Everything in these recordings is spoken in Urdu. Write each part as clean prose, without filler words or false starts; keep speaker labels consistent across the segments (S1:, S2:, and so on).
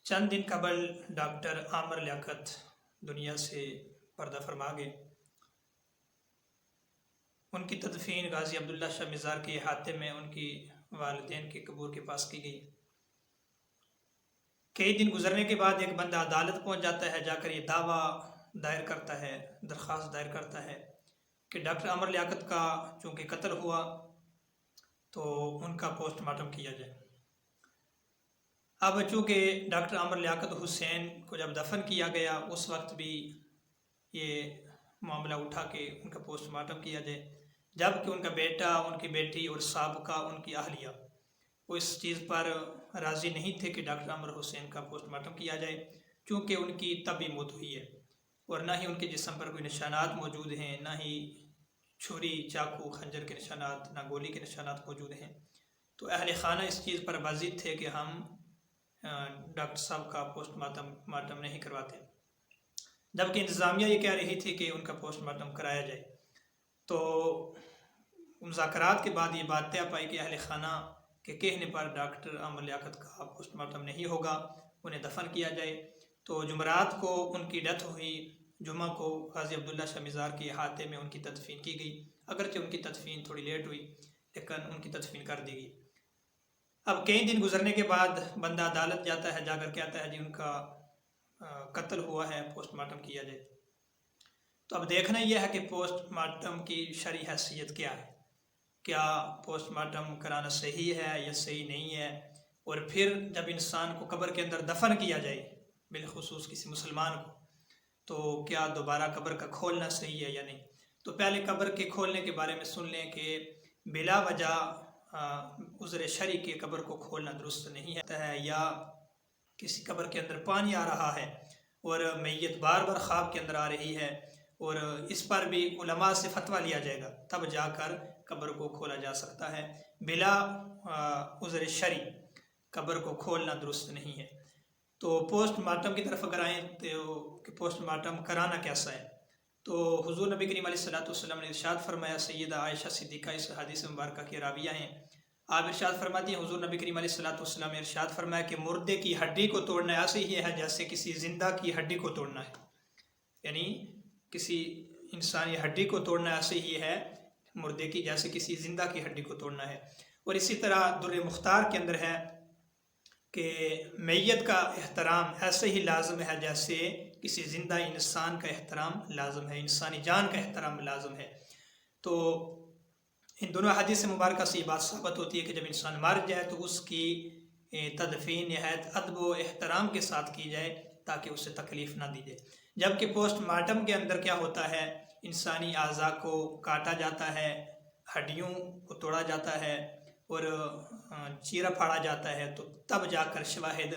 S1: چند دن قبل ڈاکٹر عامر لیاقت دنیا سے پردہ فرما گئے۔ ان کی تدفین غازی عبداللہ شاہ مزار کے احاطے میں ان کی والدین کے قبور کے پاس کی گئی۔ کئی دن گزرنے کے بعد ایک بندہ عدالت پہنچ جاتا ہے، جا کر یہ دعویٰ دائر کرتا ہے، درخواست دائر کرتا ہے کہ ڈاکٹر عامر لیاقت کا چونکہ قتل ہوا تو ان کا پوسٹ مارٹم کیا جائے۔ اب چونکہ ڈاکٹر عامر لیاقت حسین کو جب دفن کیا گیا اس وقت بھی یہ معاملہ اٹھا کہ ان کا پوسٹ مارٹم کیا جائے، جبکہ ان کا بیٹا، ان کی بیٹی اور سابقہ ان کی اہلیہ وہ اس چیز پر راضی نہیں تھے کہ ڈاکٹر عامر حسین کا پوسٹ مارٹم کیا جائے، چونکہ ان کی طبی موت ہوئی ہے اور نہ ہی ان کے جسم پر کوئی نشانات موجود ہیں، نہ ہی چھری، چاقو، خنجر کے نشانات، نہ گولی کے نشانات موجود ہیں۔ تو اہل خانہ اس چیز پر واضح تھے کہ ہم ڈاکٹر صاحب کا پوسٹ مارٹم نہیں کرواتے، جبکہ انتظامیہ یہ کہہ رہی تھی کہ ان کا پوسٹ مارٹم کرایا جائے۔ تو مذاکرات کے بعد یہ بات طے پائی کہ اہل خانہ کے کہنے پر ڈاکٹر عامر لیاقت کا پوسٹ مارٹم نہیں ہوگا، انہیں دفن کیا جائے۔ تو جمعرات کو ان کی ڈیتھ ہوئی، جمعہ کو غازی عبداللہ شاہ مزار کے احاطے میں ان کی تدفین کی گئی، اگرچہ ان کی تدفین تھوڑی لیٹ ہوئی لیکن ان کی تدفین کر دی گئی۔ اب کئی دن گزرنے کے بعد بندہ عدالت جاتا ہے، جا کر کہتا ہے جی ان کا قتل ہوا ہے، پوسٹ مارٹم کیا جائے۔ تو اب دیکھنا یہ ہے کہ پوسٹ مارٹم کی شرعی حیثیت کیا ہے، کیا پوسٹ مارٹم کرانا صحیح ہے یا صحیح نہیں ہے، اور پھر جب انسان کو قبر کے اندر دفن کیا جائے، بالخصوص کسی مسلمان کو، تو کیا دوبارہ قبر کا کھولنا صحیح ہے یا نہیں۔ تو پہلے قبر کے کھولنے کے بارے میں سن لیں کہ بلا وجہ عذر شرعی کے قبر کو کھولنا درست نہیں ہے، یا کسی قبر کے اندر پانی آ رہا ہے اور میت بار بار خواب کے اندر آ رہی ہے، اور اس پر بھی علماء سے فتویٰ لیا جائے گا، تب جا کر قبر کو کھولا جا سکتا ہے۔ بلا عذر شرعی قبر کو کھولنا درست نہیں ہے۔ تو پوسٹ مارٹم کی طرف اگر آئیں تو کہ پوسٹ مارٹم کرانا کیسا ہے، تو حضور نبی کریم علیہ السلام نے ارشاد فرمایا، سیدہ عائشہ صدیقہ اس حدیث مبارکہ کی راویہ ہیں، آپ ارشاد فرماتی ہیں حضور نبی کریم علیہ السلام نے ارشاد فرمایا کہ مردے کی ہڈی کو توڑنا ایسے ہی ہے جیسے کسی زندہ کی ہڈی کو توڑنا ہے، یعنی کسی انسانی ہڈی کو توڑنا ایسے ہی ہے مردے کی جیسے کسی زندہ کی ہڈی کو توڑنا ہے۔ اور اسی طرح در مختار کے اندر ہے کہ میت کا احترام ایسے ہی لازم ہے جیسے کسی زندہ انسان کا احترام لازم ہے، انسانی جان کا احترام لازم ہے۔ تو ان دونوں حدیث مبارکہ سے یہ بات ثابت ہوتی ہے کہ جب انسان مر جائے تو اس کی تدفین نہایت ادب و احترام کے ساتھ کی جائے تاکہ اسے تکلیف نہ دی جائے۔ جبکہ پوسٹ مارٹم کے اندر کیا ہوتا ہے، انسانی اعضاء کو کاٹا جاتا ہے، ہڈیوں کو توڑا جاتا ہے اور چیرا پھاڑا جاتا ہے، تو تب جا کر شواہد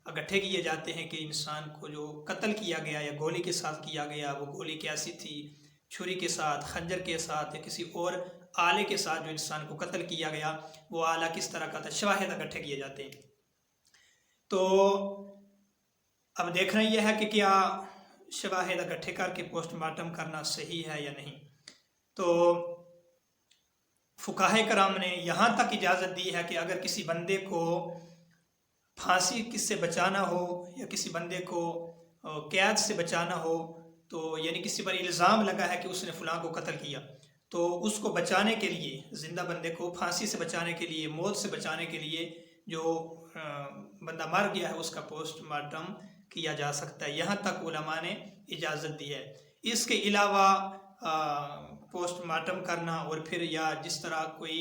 S1: اکٹھے کیے جاتے ہیں کہ انسان کو جو قتل کیا گیا یا گولی کے ساتھ کیا گیا وہ گولی کیسی تھی، چھری کے ساتھ، خنجر کے ساتھ یا کسی اور آلے کے ساتھ جو انسان کو قتل کیا گیا وہ آلہ کس طرح کا تھا، شواہد اکٹھے کیے جاتے ہیں۔ تو اب دیکھنا یہ ہے کہ کیا شواہد اکٹھے کر کے پوسٹ مارٹم کرنا صحیح ہے یا نہیں۔ تو فقہائے کرام نے یہاں تک اجازت دی ہے کہ اگر کسی بندے کو پھانسی کس سے بچانا ہو یا کسی بندے کو قید سے بچانا ہو، تو یعنی کسی پر الزام لگا ہے کہ اس نے فلاں کو قتل کیا، تو اس کو بچانے کے لیے، زندہ بندے کو پھانسی سے بچانے کے لیے، موت سے بچانے کے لیے جو بندہ مر گیا ہے اس کا پوسٹ مارٹم کیا جا سکتا ہے، یہاں تک علماء نے اجازت دی ہے۔ اس کے علاوہ پوسٹ مارٹم کرنا اور پھر یا جس طرح کوئی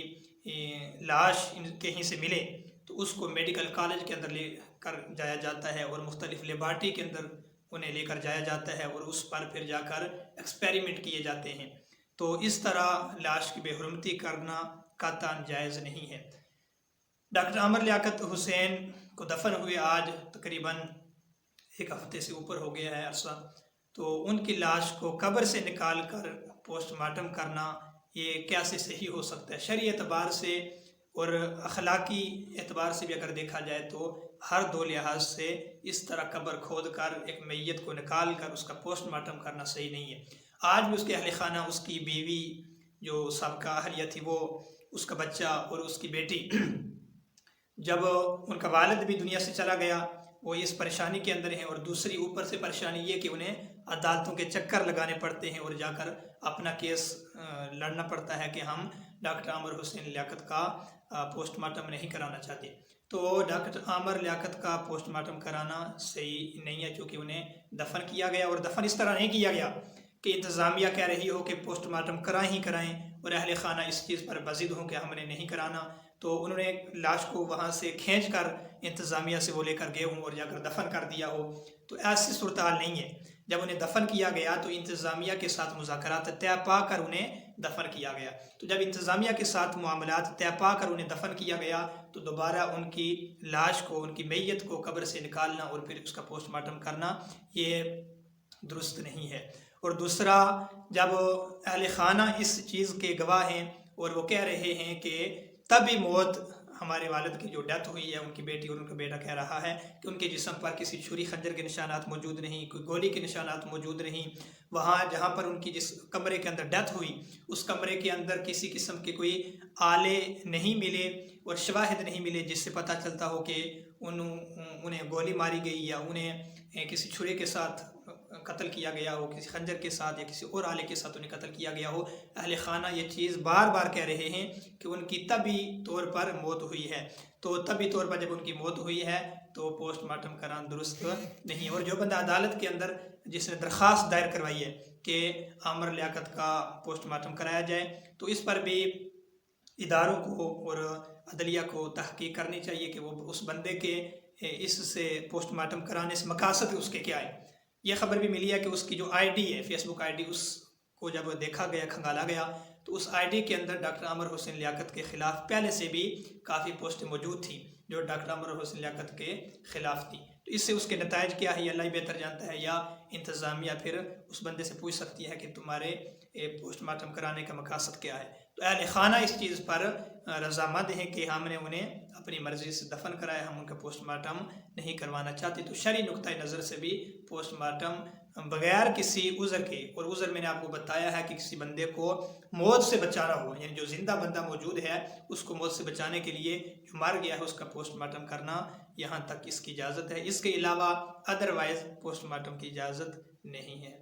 S1: لاش کہیں سے ملے تو اس کو میڈیکل کالج کے اندر لے کر جایا جاتا ہے اور مختلف لیبارٹری کے اندر انہیں لے کر جایا جاتا ہے اور اس پر پھر جا کر ایکسپیریمنٹ کیے جاتے ہیں، تو اس طرح لاش کی بے حرمتی کرنا قطعاً جائز نہیں ہے۔ ڈاکٹر عامر لیاقت حسین کو دفن ہوئے آج تقریباً 1 ہفتے سے اوپر ہو گیا ہے عرصہ، تو ان کی لاش کو قبر سے نکال کر پوسٹ مارٹم کرنا یہ کیسے صحیح ہو سکتا ہے؟ شرعی اعتبار سے اور اخلاقی اعتبار سے بھی اگر دیکھا جائے تو ہر دو لحاظ سے اس طرح قبر کھود کر ایک میت کو نکال کر اس کا پوسٹ مارٹم کرنا صحیح نہیں ہے۔ آج بھی اس کے اہل خانہ، اس کی بیوی جو سابقہ اہلیہ تھی وہ، اس کا بچہ اور اس کی بیٹی، جب ان کا والد بھی دنیا سے چلا گیا وہ اس پریشانی کے اندر ہیں، اور دوسری اوپر سے پریشانی یہ کہ انہیں عدالتوں کے چکر لگانے پڑتے ہیں اور جا کر اپنا کیس لڑنا پڑتا ہے کہ ہم ڈاکٹر عامر حسین لیاقت کا پوسٹ مارٹم نہیں کرانا چاہتے۔ تو ڈاکٹر عامر لیاقت کا پوسٹ مارٹم کرانا صحیح نہیں ہے، چونکہ انہیں دفن کیا گیا، اور دفن اس طرح نہیں کیا گیا کہ انتظامیہ کہہ رہی ہو کہ پوسٹ مارٹم کرائیں ہی کرائیں اور اہل خانہ اس چیز پر بضد ہوں کہ ہم نے نہیں کرانا، تو انہوں نے لاش کو وہاں سے کھینچ کر انتظامیہ سے وہ لے کر گئے ہوں اور جا کر دفن کر دیا ہو۔ تو ایسی صورتحال نہیں ہے۔ جب انہیں دفن کیا گیا تو انتظامیہ کے ساتھ مذاکرات طے پا کر انہیں دفن کیا گیا۔ تو جب انتظامیہ کے ساتھ معاملات طے پا کر انہیں دفن کیا گیا تو دوبارہ ان کی لاش کو، ان کی میت کو قبر سے نکالنا اور پھر اس کا پوسٹ مارٹم کرنا یہ درست نہیں ہے۔ اور دوسرا، جب اہل خانہ اس چیز کے گواہ ہیں اور وہ کہہ رہے ہیں کہ تبھی موت ہمارے والد کی جو ڈیتھ ہوئی ہے، ان کی بیٹی اور ان کا بیٹا کہہ رہا ہے کہ ان کے جسم پر کسی چھری خنجر کے نشانات موجود نہیں، کوئی گولی کے نشانات موجود نہیں، وہاں جہاں پر ان کی جس کمرے کے اندر ڈیتھ ہوئی اس کمرے کے اندر کسی قسم کے کوئی آلے نہیں ملے اور شواہد نہیں ملے جس سے پتہ چلتا ہو کہ انہیں گولی ماری گئی یا انہیں کسی چھری کے ساتھ قتل کیا گیا ہو، کسی خنجر کے ساتھ یا کسی اور آلے کے ساتھ انہیں قتل کیا گیا ہو۔ اہل خانہ یہ چیز بار بار کہہ رہے ہیں کہ ان کی طبی طور پر موت ہوئی ہے، تو طبی طور پر جب ان کی موت ہوئی ہے تو پوسٹ مارٹم کرانا درست نہیں۔ اور جو بندہ عدالت کے اندر جس نے درخواست دائر کروائی ہے کہ عامر لیاقت کا پوسٹ مارٹم کرایا جائے، تو اس پر بھی اداروں کو اور عدلیہ کو تحقیق کرنی چاہیے کہ وہ اس بندے کے اس سے پوسٹ مارٹم کرانے سے مقاصد اس کے کیا ہے۔ یہ خبر بھی ملی ہے کہ اس کی جو آئی ڈی ہے، فیس بک آئی ڈی، اس کو جب دیکھا گیا، کھنگالا گیا، تو اس آئی ڈی کے اندر ڈاکٹر عامر حسین لیاقت کے خلاف پہلے سے بھی کافی پوسٹیں موجود تھیں جو ڈاکٹر عامر حسین لیاقت کے خلاف تھیں۔ تو اس سے اس کے نتائج کیا ہے یہ اللہ ہی بہتر جانتا ہے، یا انتظامیہ پھر اس بندے سے پوچھ سکتی ہے کہ تمہارے پوسٹ مارٹم کرانے کا مقاصد کیا ہے۔ تو اہل خانہ اس چیز پر رضامند ہیں کہ ہم نے انہیں اپنی مرضی سے دفن کرایا، ہم ان کا پوسٹ مارٹم نہیں کروانا چاہتے۔ تو شرعی نقطۂ نظر سے بھی پوسٹ مارٹم بغیر کسی عذر کے، اور عذر میں نے آپ کو بتایا ہے کہ کسی بندے کو موت سے بچانا ہو، یعنی جو زندہ بندہ موجود ہے اس کو موت سے بچانے کے لیے جو مر گیا ہے اس کا پوسٹ مارٹم کرنا، یہاں تک اس کی اجازت ہے۔ اس کے علاوہ ادروائز پوسٹ مارٹم کی اجازت نہیں ہے۔